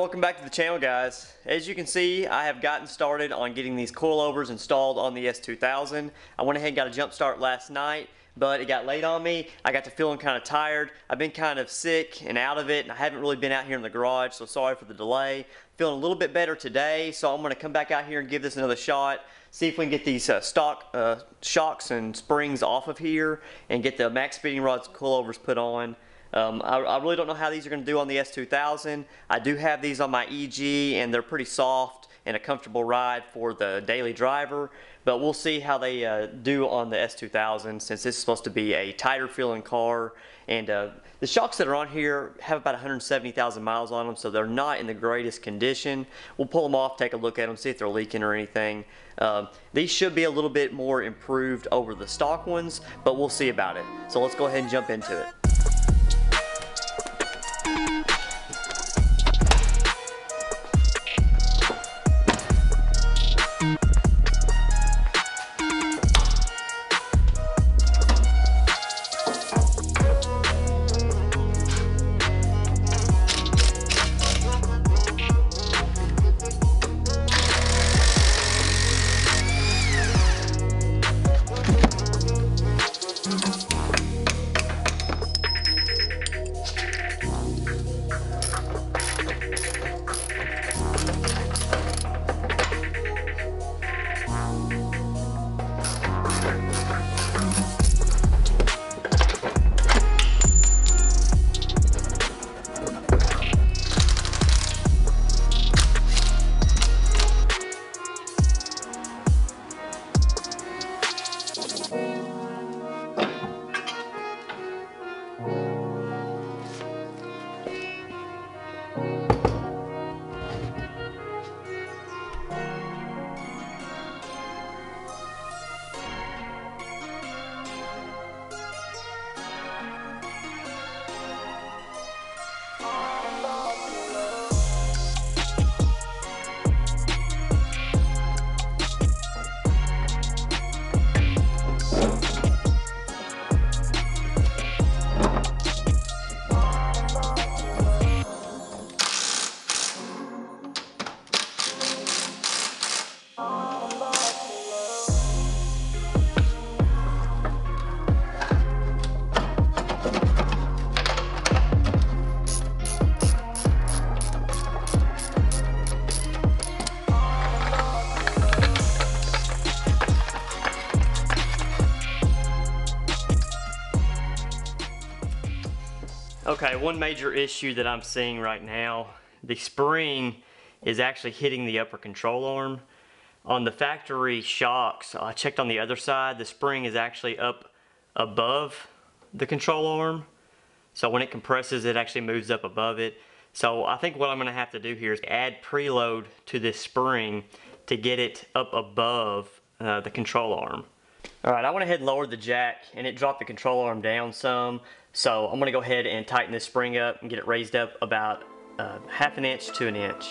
welcome back to the channel, guys. As you can see, I have gotten started on getting these coilovers installed on the S2000. I went ahead and got a jump start last night, but it got late on me. I got to feeling kind of tired. I've been kind of sick and out of it, and I haven't really been out here in the garage, so sorry for the delay. Feeling a little bit better today, so I'm going to come back out here and give this another shot, see if we can get these stock shocks and springs off of here and get the max speeding rods coilovers put on. I really don't know how these are going to do on the S2000. I do have these on my EG, and they're pretty soft and a comfortable ride for the daily driver, but we'll see how they do on the S2000 since this is supposed to be a tighter feeling car. And the shocks that are on here have about 170,000 miles on them, so they're not in the greatest condition. We'll pull them off, take a look at them, see if they're leaking or anything. These should be a little bit more improved over the stock ones, but we'll see about it. So let's go ahead and jump into it. Okay, one major issue that I'm seeing right now, the spring is actually hitting the upper control arm. On the factory shocks, I checked on the other side, the spring is actually up above the control arm. So when it compresses, it actually moves up above it. So I think what I'm going to have to do here is add preload to this spring to get it up above the control arm. Alright, I went ahead and lowered the jack and it dropped the control arm down some. So I'm going to go ahead and tighten this spring up and get it raised up about half an inch to an inch.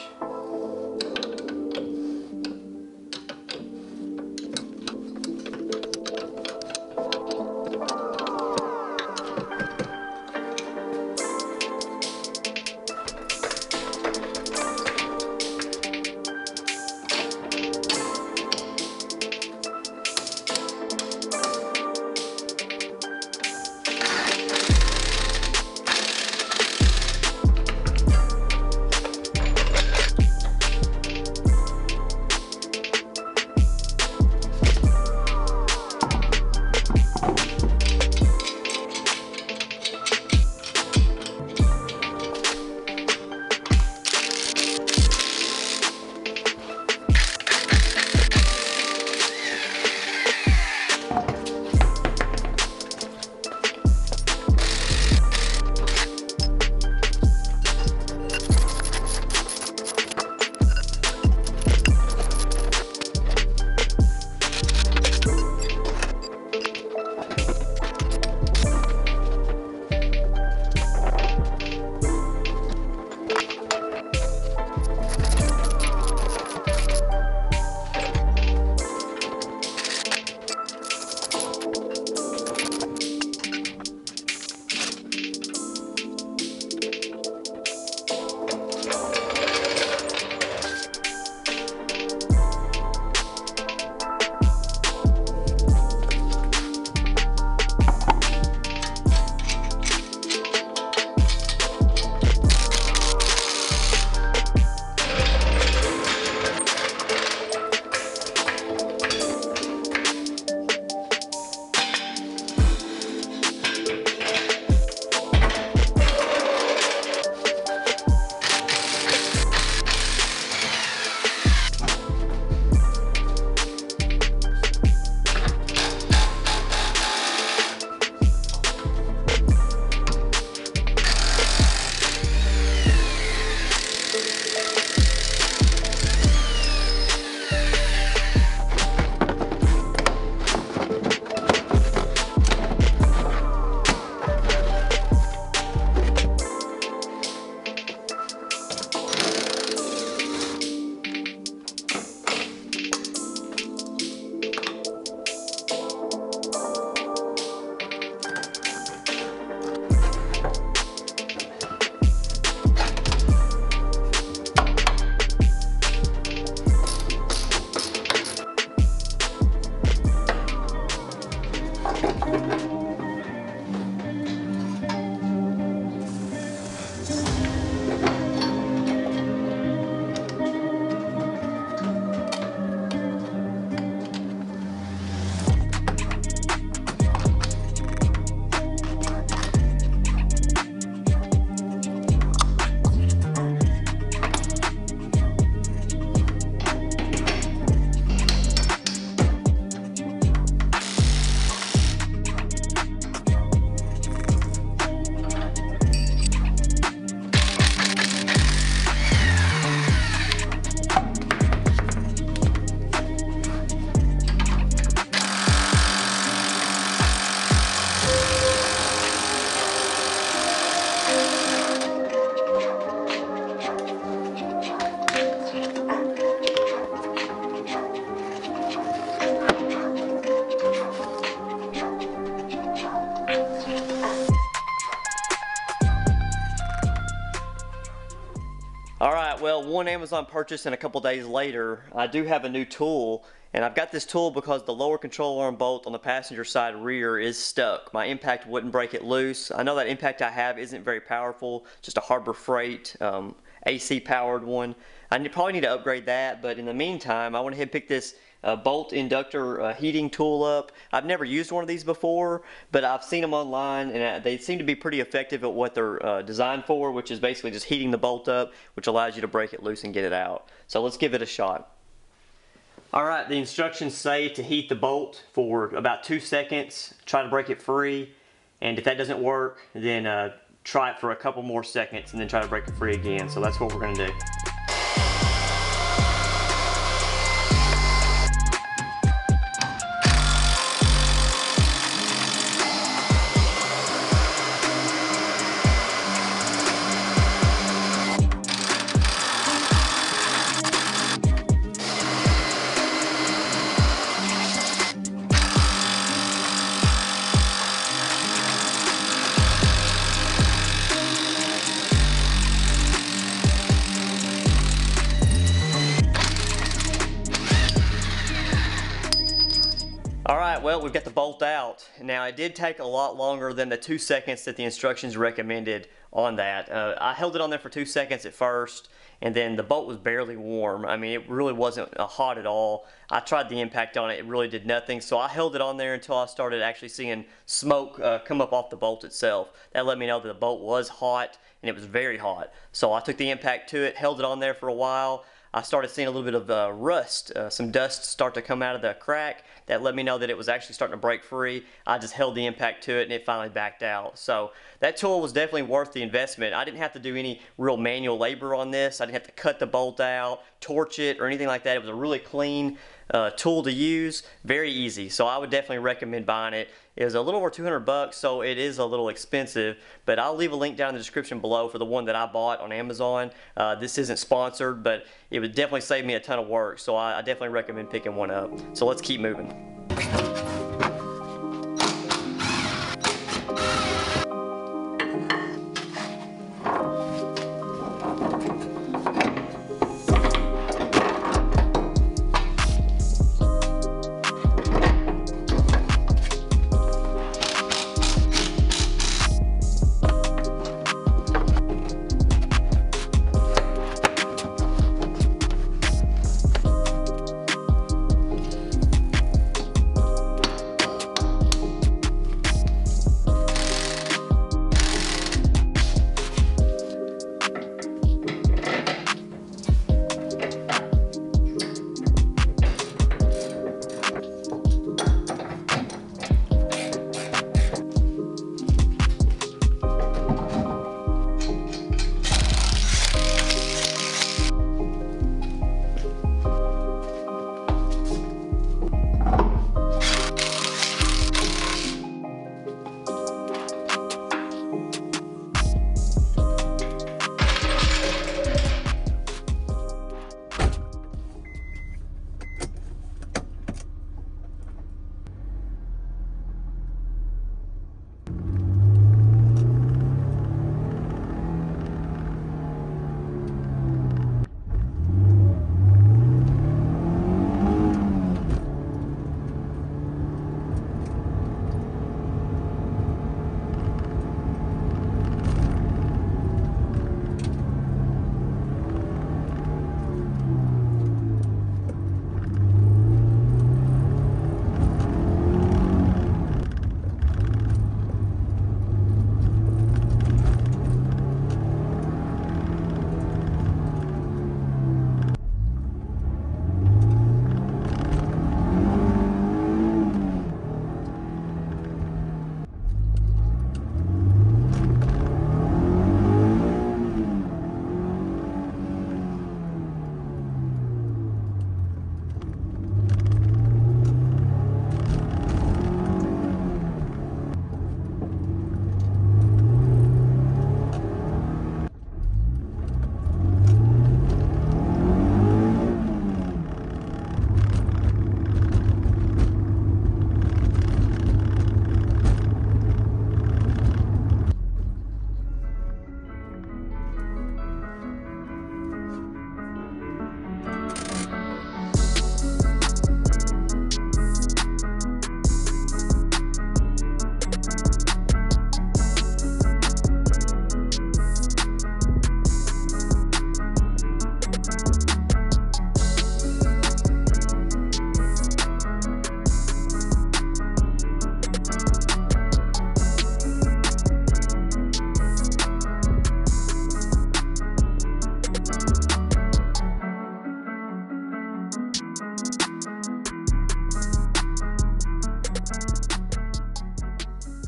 one Amazon purchase and a couple days later, I do have a new tool, and I've got this tool because the lower control arm bolt on the passenger side rear is stuck. My impact wouldn't break it loose. I know that impact I have isn't very powerful, just a Harbor Freight AC powered one. I probably need to upgrade that, but in the meantime, I went ahead and picked this bolt inductor heating tool up. I've never used one of these before, but I've seen them online, and they seem to be pretty effective at what they're designed for, which is basically just heating the bolt up, which allows you to break it loose and get it out. So let's give it a shot. Alright, the instructions say to heat the bolt for about 2 seconds, try to break it free, and if that doesn't work, then try it for a couple more seconds and then try to break it free again. So that's what we're going to do. Alright, well, we've got the bolt out. Now, it did take a lot longer than the 2 seconds that the instructions recommended on that. I held it on there for 2 seconds at first, and then the bolt was barely warm. I mean, it really wasn't hot at all. I tried the impact on it, it really did nothing, so I held it on there until I started actually seeing smoke come up off the bolt itself. That let me know that the bolt was hot, and it was very hot. So I took the impact to it, held it on there for a while. I started seeing a little bit of rust, some dust start to come out of the crack. That let me know that it was actually starting to break free. I just held the impact to it and it finally backed out. So that tool was definitely worth the investment. I didn't have to do any real manual labor on this. I didn't have to cut the bolt out, torch it, or anything like that. It was a really clean tool to use, very easy. So I would definitely recommend buying it. It was a little over 200 bucks, so it is a little expensive, but I'll leave a link down in the description below for the one that I bought on Amazon. This isn't sponsored, but it would definitely save me a ton of work, so I definitely recommend picking one up. So let's keep moving.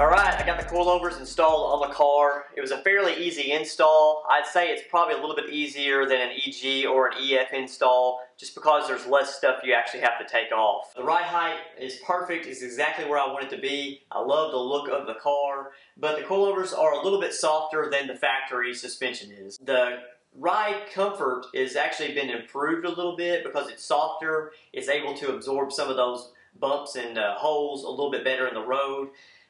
Alright, I got the coilovers installed on the car. It was a fairly easy install. I'd say it's probably a little bit easier than an EG or an EF install just because there's less stuff you actually have to take off. The ride height is perfect. It's exactly where I want it to be. I love the look of the car, but the coilovers are a little bit softer than the factory suspension is. The ride comfort has actually been improved a little bit because it's softer. It's able to absorb some of those bumps and holes a little bit better in the road.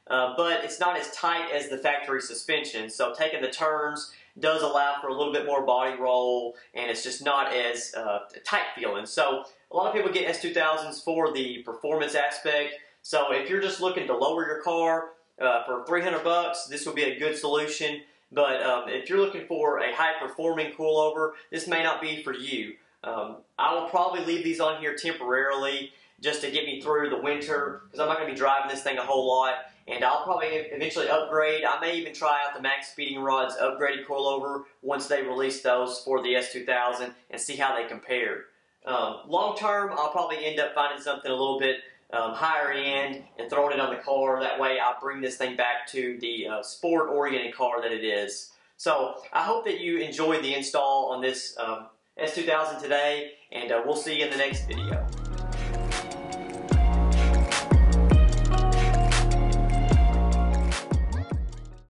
But it's not as tight as the factory suspension, so taking the turns does allow for a little bit more body roll, and it's just not as tight feeling. So a lot of people get S2000s for the performance aspect. So if you're just looking to lower your car for 300 bucks, this would be a good solution. But if you're looking for a high-performing coilover, this may not be for you. I will probably leave these on here temporarily just to get me through the winter, because I'm not going to be driving this thing a whole lot. And I'll probably eventually upgrade. I may even try out the Max Speeding Rod's upgraded coilover once they release those for the S2000 and see how they compare. Long term, I'll probably end up finding something a little bit higher end and throwing it on the car. That way I bring this thing back to the sport-oriented car that it is. So I hope that you enjoyed the install on this S2000 today, and we'll see you in the next video.